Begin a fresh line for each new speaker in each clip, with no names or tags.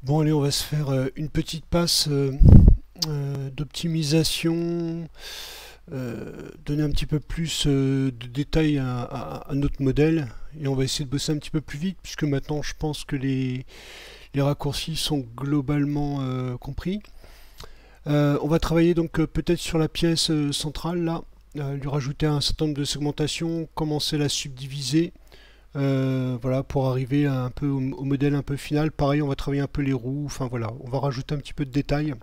Bon allez, on va se faire une petite passe d'optimisation, donner un petit peu plus de détails à notre modèle et on va essayer de bosser un petit peu plus vite puisque maintenant je pense que les raccourcis sont globalement compris. On va travailler donc peut-être sur la pièce centrale là, lui rajouter un certain nombre de segmentations, commencer à la subdiviser. Voilà, pour arriver un peu au modèle un peu final. Pareil, on va travailler un peu les roues. Enfin voilà, on va rajouter un petit peu de détails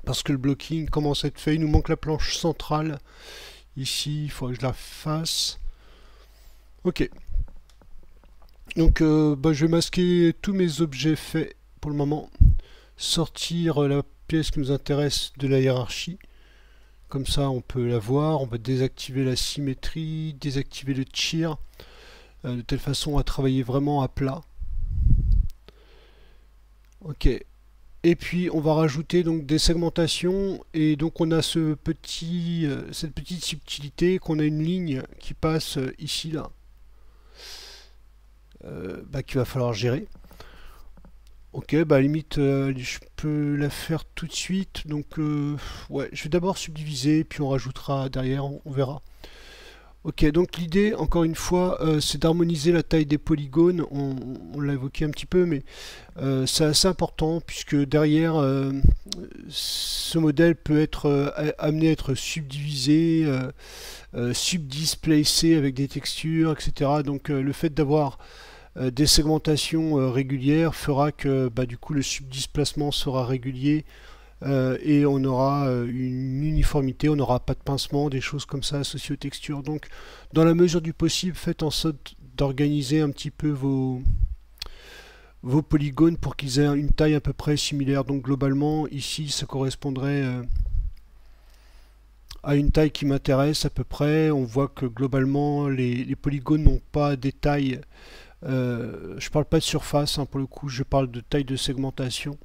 parce que le blocking commence à être fait. Il nous manque la planche centrale. Ici, il faudrait que je la fasse. Ok. Donc, je vais masquer tous mes objets faits pour le moment. Sortir la pièce qui nous intéresse de la hiérarchie. Comme ça, on peut la voir. On va désactiver la symétrie, désactiver le cheer, de telle façon à travailler vraiment à plat. Ok. Et puis on va rajouter donc des segmentations et donc on a cette petite subtilité qu'on a une ligne qui passe ici là, qu'il va falloir gérer. Ok, bah à la limite je peux la faire tout de suite. Donc ouais, je vais d'abord subdiviser puis on rajoutera derrière, on verra. Ok, donc l'idée, encore une fois, c'est d'harmoniser la taille des polygones. On l'a évoqué un petit peu, mais c'est assez important puisque derrière, ce modèle peut être amené à être subdivisé, subdisplacé avec des textures, etc. Donc le fait d'avoir des segmentations régulières fera que du coup le subdisplacement sera régulier et on aura une uniformité, on n'aura pas de pincement, des choses comme ça associées aux textures. Donc dans la mesure du possible, faites en sorte d'organiser un petit peu vos polygones pour qu'ils aient une taille à peu près similaire. Donc globalement, ici, ça correspondrait à une taille qui m'intéresse à peu près. On voit que globalement, les polygones n'ont pas des tailles. Je parle pas de surface, hein, pour le coup, je parle de taille de segmentation.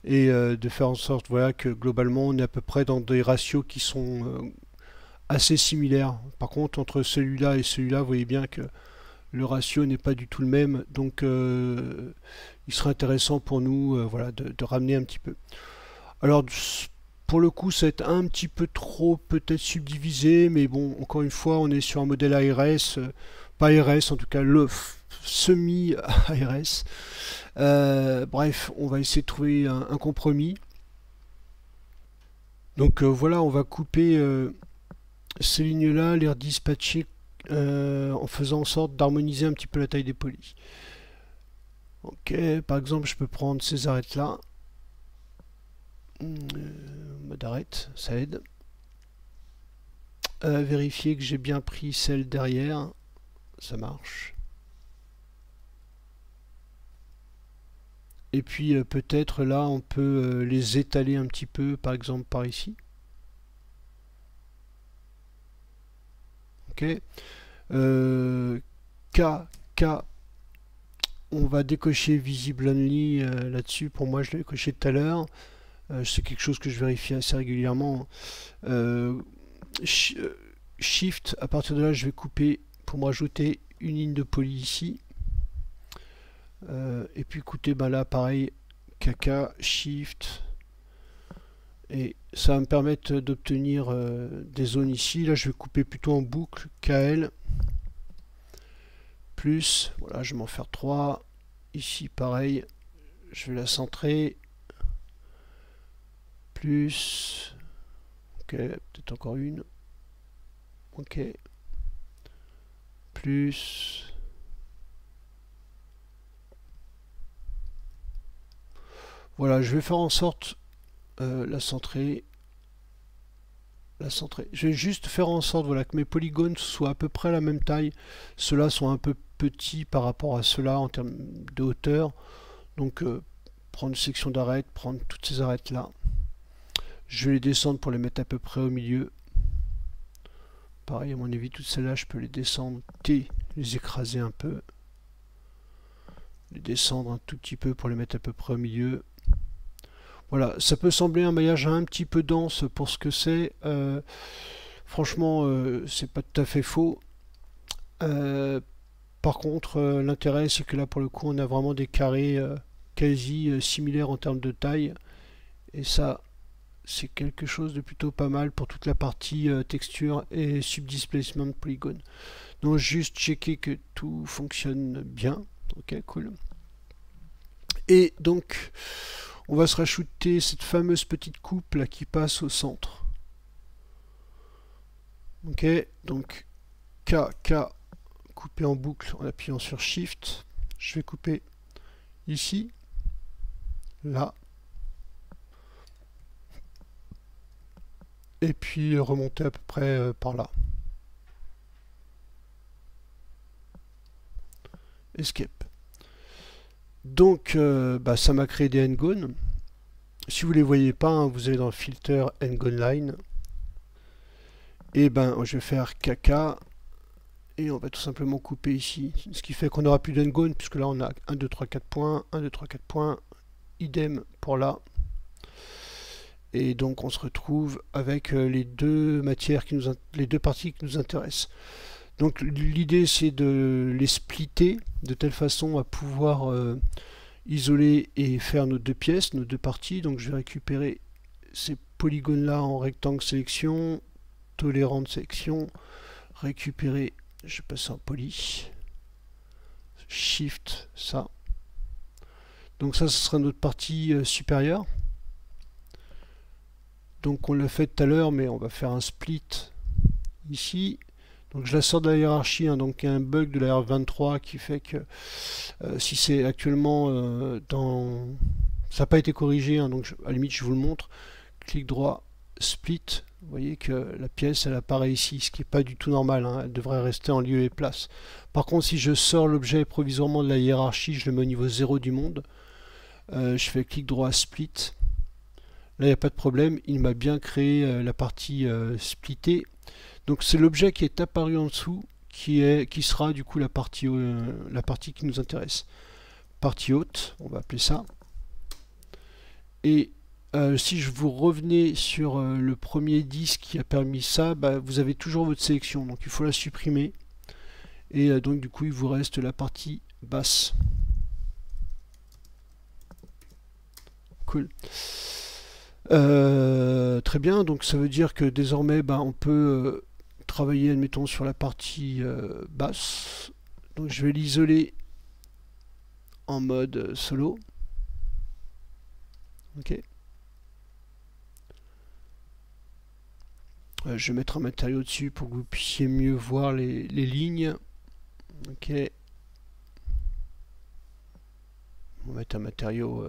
Et de faire en sorte voilà, que globalement, on est à peu près dans des ratios qui sont assez similaires. Par contre, entre celui-là et celui-là, vous voyez bien que le ratio n'est pas du tout le même, donc il serait intéressant pour nous voilà, de ramener un petit peu. Alors pour le coup ça va être un petit peu trop peut-être subdivisé, mais bon, encore une fois on est sur un modèle ARS, pas ARS en tout cas, le semi-ARS. Bref, on va essayer de trouver un compromis. Donc voilà, on va couper ces lignes-là, les redispatcher en faisant en sorte d'harmoniser un petit peu la taille des polys. Ok, par exemple, je peux prendre ces arêtes-là. Mode arrête, ça aide. Vérifier que j'ai bien pris celle derrière. Ça marche. Et puis peut-être là, on peut les étaler un petit peu, par exemple par ici. Ok. K, K, on va décocher visible only là-dessus. Pour moi, je l'ai coché tout à l'heure. C'est quelque chose que je vérifie assez régulièrement. Shift, à partir de là, je vais couper pour me rajouter une ligne de poly ici. Et puis écoutez, là, pareil, KK, Shift. Et ça va me permettre d'obtenir des zones ici. Là, je vais couper plutôt en boucle, KL. Plus, voilà, je vais m'en faire 3. Ici, pareil, je vais la centrer. Plus, ok, peut-être encore une. Ok. Plus. Voilà, je vais faire en sorte la centrer. Je vais juste faire en sorte voilà, que mes polygones soient à peu près la même taille. Ceux-là sont un peu petits par rapport à ceux-là en termes de hauteur. Donc prendre une section d'arêtes, prendre toutes ces arêtes-là. Je vais les descendre pour les mettre à peu près au milieu. Pareil, à mon avis, toutes celles-là, je peux les descendre, les écraser un peu. Les descendre un tout petit peu pour les mettre à peu près au milieu. Voilà, ça peut sembler un maillage un petit peu dense pour ce que c'est. Franchement, c'est pas tout à fait faux. Par contre, l'intérêt, c'est que là, pour le coup, on a vraiment des carrés quasi similaires en termes de taille. Et ça, c'est quelque chose de plutôt pas mal pour toute la partie texture et subdisplacement polygone. Donc juste checker que tout fonctionne bien. Ok, cool. Et donc, on va se rajouter cette fameuse petite coupe là qui passe au centre. Ok, donc K, couper en boucle en appuyant sur Shift. Je vais couper ici, là, et puis remonter à peu près par là. Escape. Donc ça m'a créé des n-gone. Si vous ne les voyez pas, hein, vous allez dans le filter n-gone line. Et je vais faire KK. Et on va tout simplement couper ici. Ce qui fait qu'on n'aura plus d'n-gone, puisque là on a 1, 2, 3, 4 points, 1, 2, 3, 4 points. Idem pour là. Et donc on se retrouve avec les deux matières les deux parties qui nous intéressent. Donc l'idée c'est de les splitter de telle façon à pouvoir isoler et faire nos deux pièces, nos deux parties. Donc je vais récupérer ces polygones là en rectangle sélection, tolérant de sélection, récupérer, je passe en poly, shift ça. Donc ça, ce sera notre partie supérieure. Donc on l'a fait tout à l'heure, mais on va faire un split ici. Donc je la sors de la hiérarchie, hein, donc il y a un bug de la R23 qui fait que si c'est actuellement ça n'a pas été corrigé, hein, donc à la limite je vous le montre. Clic droit, split, vous voyez que la pièce elle apparaît ici, ce qui n'est pas du tout normal, hein, elle devrait rester en lieu et place. Par contre si je sors l'objet provisoirement de la hiérarchie, je le mets au niveau 0 du monde, je fais clic droit, split. Là il n'y a pas de problème, il m'a bien créé la partie splittée. Donc c'est l'objet qui est apparu en dessous qui sera du coup la partie qui nous intéresse. Partie haute, on va appeler ça. Et si je vous revenais sur le premier disque qui a permis ça, vous avez toujours votre sélection, donc il faut la supprimer. Et donc du coup il vous reste la partie basse. Cool. Très bien, donc ça veut dire que désormais on peut travailler, admettons, sur la partie basse. Donc je vais l'isoler en mode solo. Ok. Je vais mettre un matériau dessus pour que vous puissiez mieux voir les lignes. Ok. On va mettre un matériau.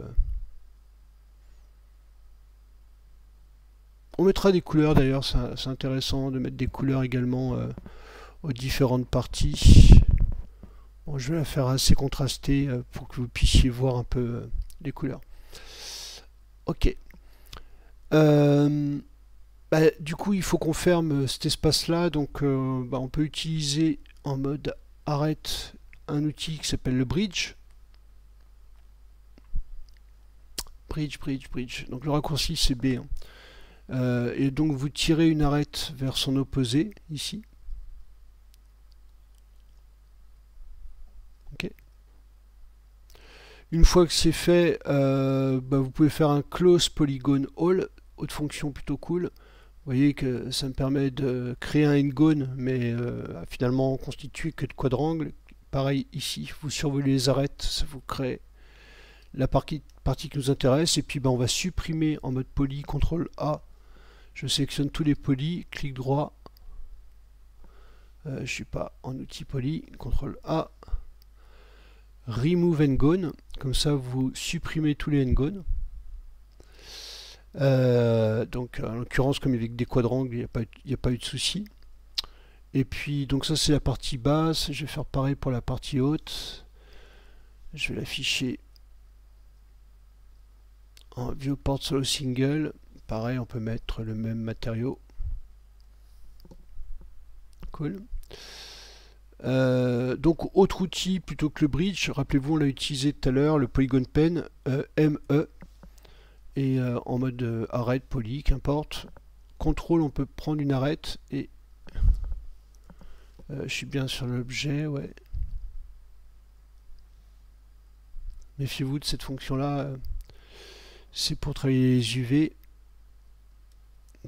On mettra des couleurs d'ailleurs, c'est intéressant de mettre des couleurs également aux différentes parties. Bon, je vais la faire assez contrastée pour que vous puissiez voir un peu les couleurs. Ok. Du coup, il faut qu'on ferme cet espace-là, donc on peut utiliser en mode arrête un outil qui s'appelle le bridge. Bridge. Donc le raccourci c'est B. Hein. Et donc vous tirez une arête vers son opposé ici. Ok. Une fois que c'est fait, vous pouvez faire un close polygon all, autre fonction plutôt cool. Vous voyez que ça me permet de créer un n-gone, mais finalement constitué que de quadrangles. Pareil ici, vous survolez les arêtes, ça vous crée la partie qui nous intéresse. Et puis on va supprimer en mode poly, CTRL A. Je sélectionne tous les polys, clic droit. Je suis pas en outil poly, CTRL A. Remove n-gone, comme ça vous supprimez tous les n-gone. Donc en l'occurrence, comme avec des quadrangles, il n'y a pas eu de souci. Et puis donc ça c'est la partie basse. Je vais faire pareil pour la partie haute. Je vais l'afficher en viewport solo single. Pareil, on peut mettre le même matériau. Cool. Donc autre outil plutôt que le bridge, rappelez-vous on l'a utilisé tout à l'heure, le polygon pen, ME, et en mode arrête, poly, qu'importe. Contrôle, on peut prendre une arête et je suis bien sur l'objet, ouais. Méfiez-vous de cette fonction-là. C'est pour travailler les UV.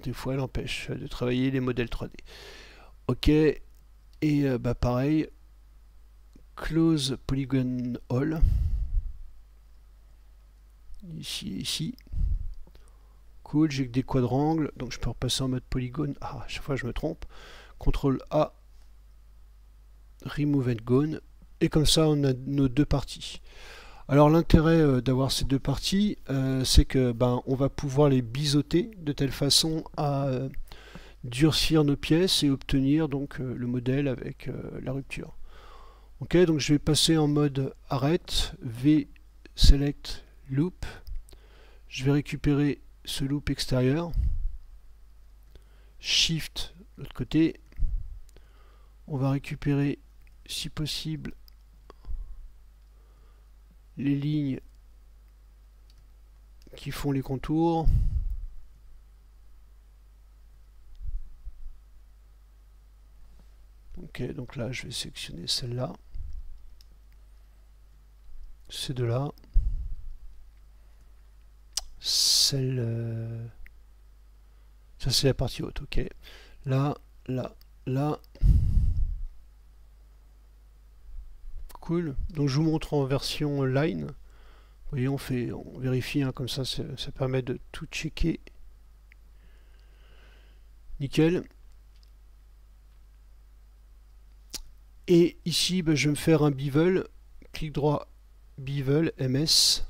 Des fois, elle empêche de travailler les modèles 3D. Ok. Et bah pareil. Close Polygon All. Ici et ici. Cool, j'ai que des quadrangles, donc je peux repasser en mode polygone. Ah, à chaque fois je me trompe. CTRL A, Remove and Gone. Et comme ça, on a nos deux parties. Alors l'intérêt d'avoir ces deux parties, c'est que on va pouvoir les biseauter de telle façon à durcir nos pièces et obtenir donc le modèle avec la rupture. Ok, donc je vais passer en mode arrête, V select loop. Je vais récupérer ce loop extérieur, Shift de l'autre côté, on va récupérer si possible les lignes qui font les contours, ok, donc là je vais sélectionner celle-là, ces deux-là, celle... ça c'est la partie haute, ok. Là, là, là. Cool. Donc je vous montre en version line. Vous voyez, on vérifie, hein, comme ça permet de tout checker. Nickel. Et ici, je vais me faire un bevel. Clic droit, bevel, MS.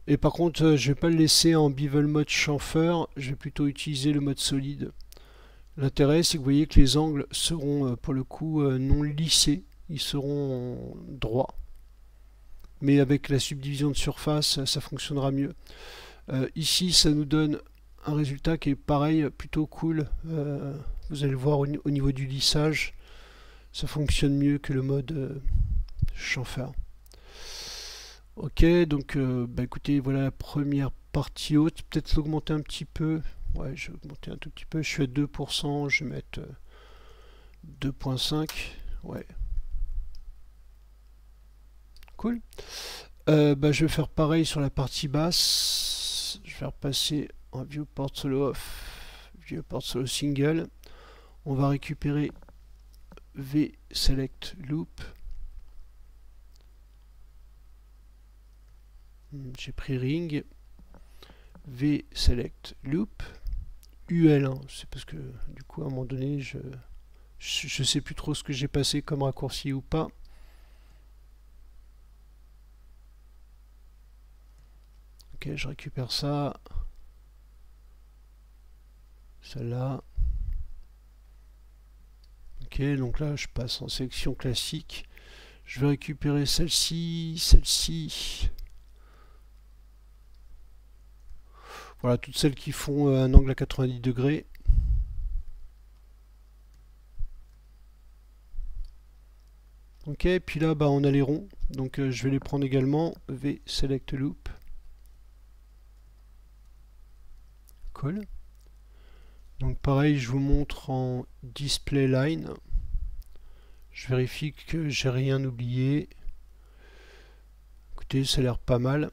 Et par contre, je ne vais pas le laisser en bevel mode chamfer, je vais plutôt utiliser le mode solide. L'intérêt, c'est que vous voyez que les angles seront pour le coup non lissés, ils seront droits. Mais avec la subdivision de surface, ça fonctionnera mieux. Ici, ça nous donne un résultat qui est pareil, plutôt cool. Vous allez le voir au niveau du lissage, ça fonctionne mieux que le mode chamfer. Ok, donc écoutez, voilà la première partie haute. Peut-être l'augmenter un petit peu. Ouais, je vais augmenter un tout petit peu. Je suis à 2%, je vais mettre 2.5. Ouais. Cool. Je vais faire pareil sur la partie basse. Je vais repasser en viewport solo off, viewport solo single. On va récupérer V select loop. J'ai pris ring, V select loop, UL, hein, c'est parce que du coup à un moment donné je sais plus trop ce que j'ai passé comme raccourci ou pas. Ok, je récupère ça, celle-là. Ok, donc là je passe en sélection classique. Je vais récupérer celle-ci, celle-ci. Voilà, toutes celles qui font un angle à 90 degrés. Ok, puis là, on a les ronds. Donc je vais les prendre également. V select loop. Cool. Donc pareil, je vous montre en display line. Je vérifie que j'ai rien oublié. Écoutez, ça a l'air pas mal.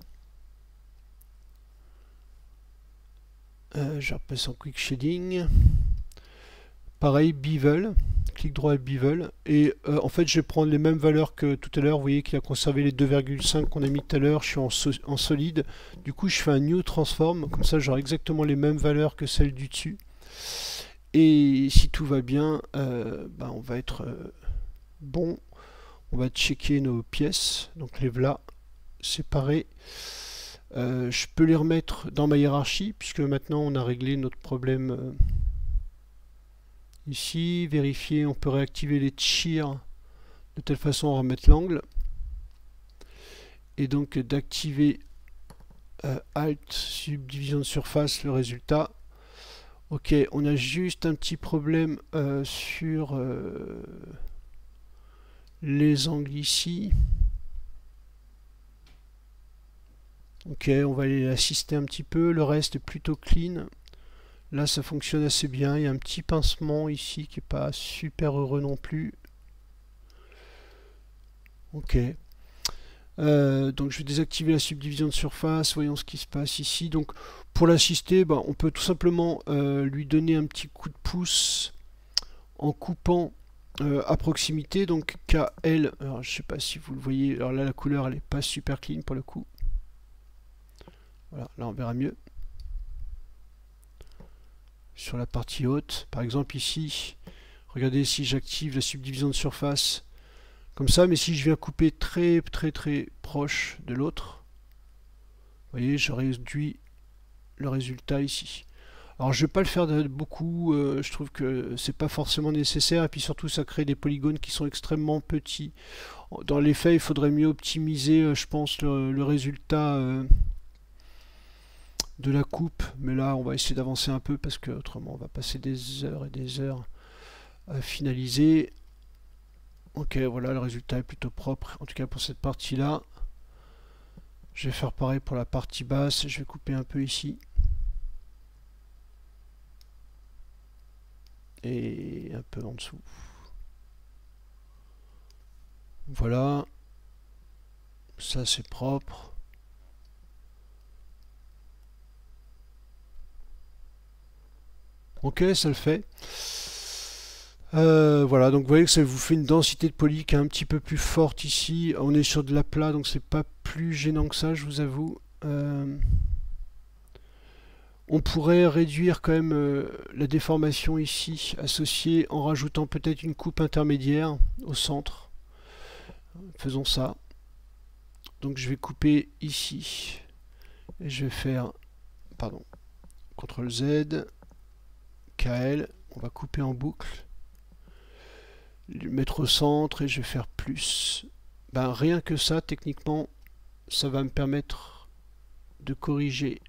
Je repasse en quick shading. Pareil, bevel, clic droit et bevel. Et en fait, je vais prendre les mêmes valeurs que tout à l'heure. Vous voyez qu'il a conservé les 2,5 qu'on a mis tout à l'heure. Je suis en solide. Du coup, je fais un new transform. Comme ça, j'aurai exactement les mêmes valeurs que celles du dessus. Et si tout va bien, on va être bon. On va checker nos pièces. Donc les voilà séparées. Je peux les remettre dans ma hiérarchie puisque maintenant on a réglé notre problème ici. Vérifier, on peut réactiver les shear de telle façon à remettre l'angle et donc d'activer Alt subdivision de surface, le résultat. Ok, on a juste un petit problème sur les angles ici. Ok, on va aller assister un petit peu, le reste est plutôt clean. Là ça fonctionne assez bien, il y a un petit pincement ici qui n'est pas super heureux non plus. Ok. Donc je vais désactiver la subdivision de surface, voyons ce qui se passe ici. Donc pour l'assister, on peut tout simplement lui donner un petit coup de pouce en coupant à proximité, donc KL, alors je sais pas si vous le voyez, alors là la couleur elle est pas super clean pour le coup. Voilà, là on verra mieux. Sur la partie haute, par exemple ici, regardez si j'active la subdivision de surface comme ça, mais si je viens couper très proche de l'autre, vous voyez, je réduis le résultat ici. Alors je vais pas le faire beaucoup, je trouve que c'est pas forcément nécessaire, et puis surtout ça crée des polygones qui sont extrêmement petits. Dans les faits, il faudrait mieux optimiser, je pense, le résultat de la coupe, mais là on va essayer d'avancer un peu parce que autrement on va passer des heures et des heures à finaliser. Ok, voilà, le résultat est plutôt propre, en tout cas pour cette partie là. Je vais faire pareil pour la partie basse, je vais couper un peu ici et un peu en dessous. Voilà, ça c'est propre. Ok, ça le fait. Voilà, donc vous voyez que ça vous fait une densité de poly qui est un petit peu plus forte ici. On est sur de l'aplat, donc c'est pas plus gênant que ça, je vous avoue. On pourrait réduire quand même la déformation ici associée en rajoutant peut-être une coupe intermédiaire au centre. Faisons ça. Donc je vais couper ici et je vais faire, pardon, CTRL Z, KL, on va couper en boucle, le mettre au centre et je vais faire plus. Rien que ça, techniquement, ça va me permettre de corriger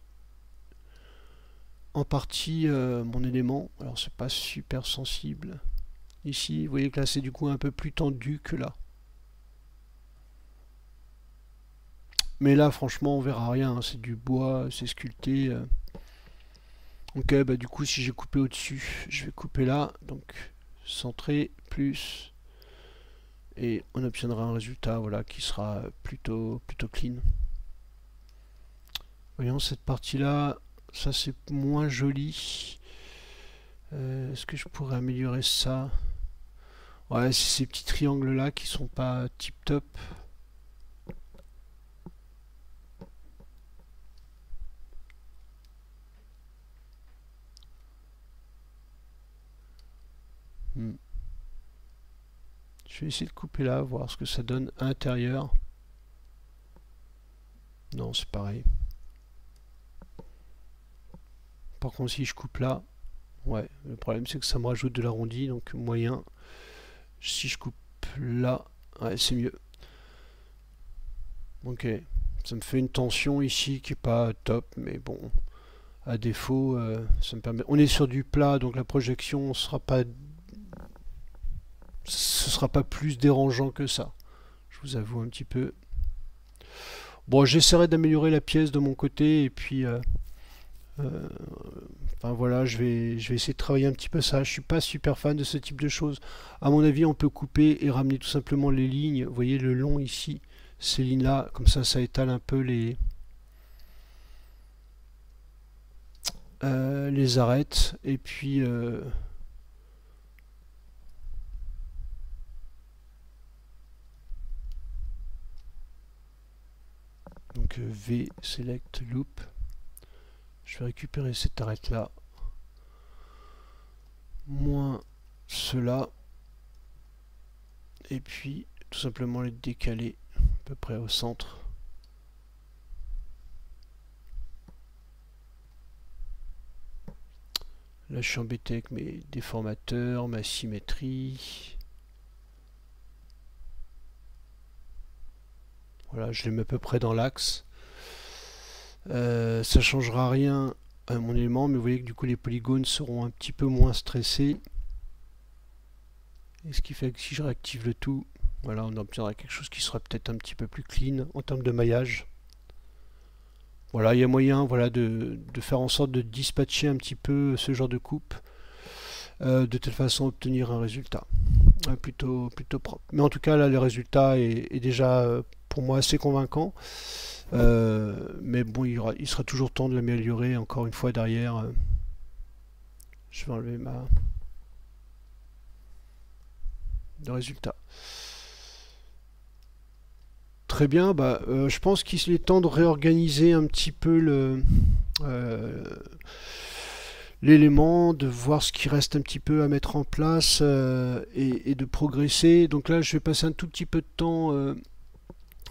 en partie mon élément. Alors c'est pas super sensible. Ici, vous voyez que là c'est du coup un peu plus tendu que là. Mais là franchement on verra rien, hein. C'est du bois, c'est sculpté. Ok, du coup si j'ai coupé au-dessus, je vais couper là, donc centrer, plus, et on obtiendra un résultat voilà, qui sera plutôt clean. Voyons cette partie là, ça c'est moins joli. Est-ce que je pourrais améliorer ça? Ouais, c'est ces petits triangles là qui sont pas tip top. Je vais essayer de couper là, voir ce que ça donne à l'intérieur. Non, c'est pareil. Par contre, si je coupe là, ouais, le problème c'est que ça me rajoute de l'arrondi, donc moyen. Si je coupe là, ouais, c'est mieux. Ok, ça me fait une tension ici qui est pas top, mais bon, à défaut, ça me permet. On est sur du plat, donc la projection ce sera pas plus dérangeant que ça. Je vous avoue un petit peu. Bon, j'essaierai d'améliorer la pièce de mon côté et puis. Enfin voilà, je vais essayer de travailler un petit peu ça. Je suis pas super fan de ce type de choses. À mon avis, on peut couper et ramener tout simplement les lignes. Vous voyez le long ici, ces lignes-là, comme ça étale un peu les arêtes. Et puis donc V select loop. Je vais récupérer cette arête là, moins cela, et puis tout simplement les décaler à peu près au centre. Là je suis embêté avec mes déformateurs, ma symétrie. Voilà, je les mets à peu près dans l'axe. Ça changera rien à mon élément, mais vous voyez que du coup les polygones seront un petit peu moins stressés. Et ce qui fait que si je réactive le tout, voilà, on obtiendra quelque chose qui sera peut-être un petit peu plus clean en termes de maillage. Voilà, il y a moyen voilà, de faire en sorte de dispatcher un petit peu ce genre de coupe, de telle façon à obtenir un résultat. plutôt propre. Mais en tout cas, là, le résultat est déjà pour moi assez convaincant. Mais bon, il sera toujours temps de l'améliorer encore une fois derrière. Je vais enlever le résultat. Très bien, je pense qu'il est temps de réorganiser un petit peu l'élément, de voir ce qui reste un petit peu à mettre en place et de progresser. Donc là, je vais passer un tout petit peu de temps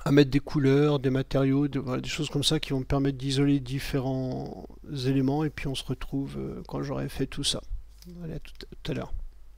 à mettre des couleurs, des matériaux, voilà, des choses comme ça qui vont me permettre d'isoler différents éléments et puis on se retrouve quand j'aurai fait tout ça. Allez, à tout à l'heure.